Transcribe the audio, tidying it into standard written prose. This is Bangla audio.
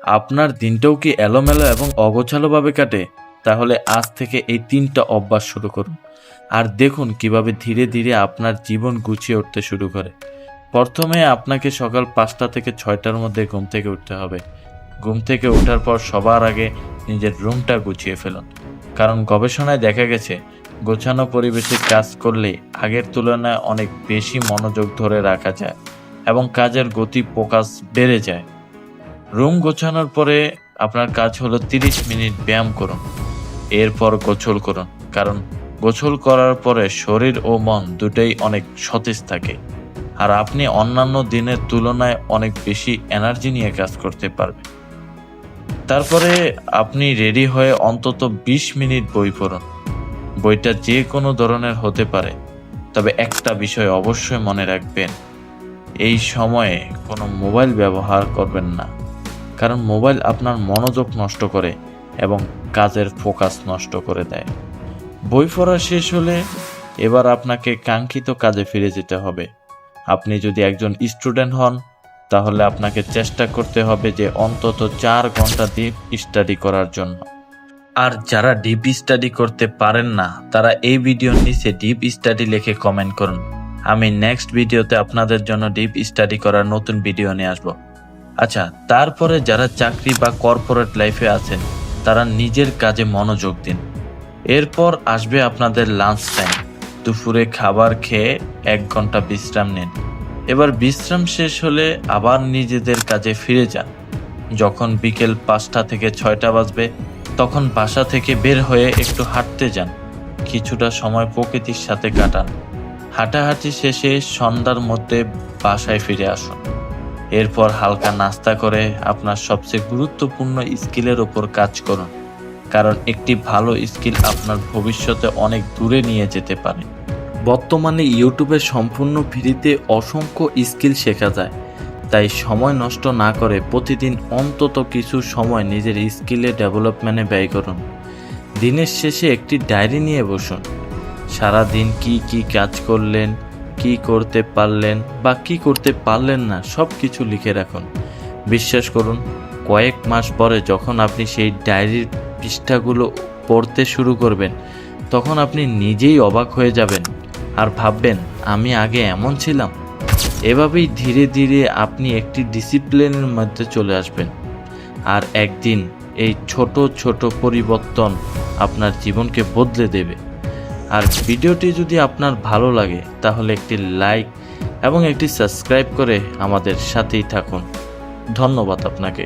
আপনার দিনটাও কি এলোমেলো এবং অগোছালোভাবে কাটে? তাহলে আজ থেকে এই 3টা অভ্যাস শুরু করুন আর দেখুন কিভাবে ধীরে ধীরে আপনার জীবন গুছিয়ে উঠতে শুরু করে। প্রথমে আপনাকে সকাল 5টা থেকে 6টার মধ্যে ঘুম থেকে উঠতে হবে। ঘুম থেকে ওঠার পর সবার আগে নিজের রুমটা গুছিয়ে ফেলুন, কারণ গবেষণায় দেখা গেছে গোছানো পরিবেশে কাজ করলে আগের তুলনায় অনেক বেশি মনোযোগ ধরে রাখা যায় এবং কাজের গতি ফোকাস বেড়ে যায়। রুম গোছানোর পরে আপনার কাজ হলো 30 মিনিট ব্যায়াম করুন, এরপর গোসল করুন, কারণ গোসল করার পরে শরীর ও মন দুটোই অনেক সতেজ থাকে আর আপনি অন্যান্য দিনের তুলনায় অনেক বেশি এনার্জি নিয়ে কাজ করতে পারবেন। তারপরে আপনি রেডি হয়ে অন্তত 20 মিনিট বই পড়ুন। বইটা যে কোনো ধরনের হতে পারে, তবে একটা বিষয় অবশ্যই মনে রাখবেন, এই সময়ে কোনো মোবাইল ব্যবহার করবেন না, কারণ মোবাইল আপনার মনোযোগ নষ্ট করে এবং কাজের ফোকাস নষ্ট করে দেয়। বই পড়া শেষ হলে এবার আপনাকে কাঙ্ক্ষিত কাজে ফিরে যেতে হবে। আপনি যদি একজন স্টুডেন্ট হন, তাহলে আপনাকে চেষ্টা করতে হবে যে অন্তত 4 ঘন্টা ডিপ স্টাডি করার জন্য। আর যারা ডিপ স্টাডি করতে পারেন না, তারা এই ভিডিওর নিচে ডিপ স্টাডি লিখে কমেন্ট করুন। আমি নেক্সট ভিডিওতে আপনাদের জন্য ডিপ স্টাডি করার নতুন ভিডিও নিয়ে আসবো। আচ্ছা, তারপরে যারা চাকরি বা কর্পোরেট লাইফে আছেন, তারা নিজের কাজে মনোযোগ দিন। এরপর আসবে আপনাদের লাঞ্চ টাইম। দুপুরে খাবার খেয়ে 1 ঘন্টা বিশ্রাম নিন। এবার বিশ্রাম শেষ হলে আবার নিজেদের কাজে ফিরে যান। যখন বিকেল 5টা থেকে 6টা বাজবে, তখন বাসা থেকে বের হয়ে একটু হাঁটতে যান। কিছুটা সময় প্রকৃতির সাথে কাটান। হাঁটাহাঁটি শেষে সন্ধ্যার মধ্যে বাসায় ফিরে আসুন। এরপর হালকা নাস্তা করে আপনার সবচেয়ে গুরুত্বপূর্ণ স্কিলের ওপর কাজ করুন, কারণ একটি ভালো স্কিল আপনার ভবিষ্যতে অনেক দূরে নিয়ে যেতে পারে। বর্তমানে ইউটিউবে সম্পূর্ণ ফ্রিতে অসংখ্য স্কিল শেখা যায়, তাই সময় নষ্ট না করে প্রতিদিন অন্তত কিছু সময় নিজের স্কিলে ডেভেলপমেন্টে ব্যয় করুন। দিনের শেষে একটি ডায়েরি নিয়ে বসুন। সারা দিন কি কি কাজ করলেন, কি করতে পারলেন বা কি করতে পারলেন না, সব কিছু লিখে রাখুন। বিশ্বাস করুন, কয়েক মাস পরে যখন আপনি সেই ডায়েরির পৃষ্ঠাগুলো পড়তে শুরু করবেন, তখন আপনি নিজেই অবাক হয়ে যাবেন আর ভাববেন, আমি আগে এমন ছিলাম। এভাবেই ধীরে ধীরে আপনি একটি ডিসিপ্লিনের মধ্যে চলে আসবেন, আর একদিন এই ছোট ছোট পরিবর্তন আপনার জীবনকে বদলে দেবে। আর ভিডিওটি যদি আপনার ভালো লাগে, তাহলে একটি লাইক এবং একটি সাবস্ক্রাইব করে আমাদের সাথেই থাকুন। ধন্যবাদ আপনাকে।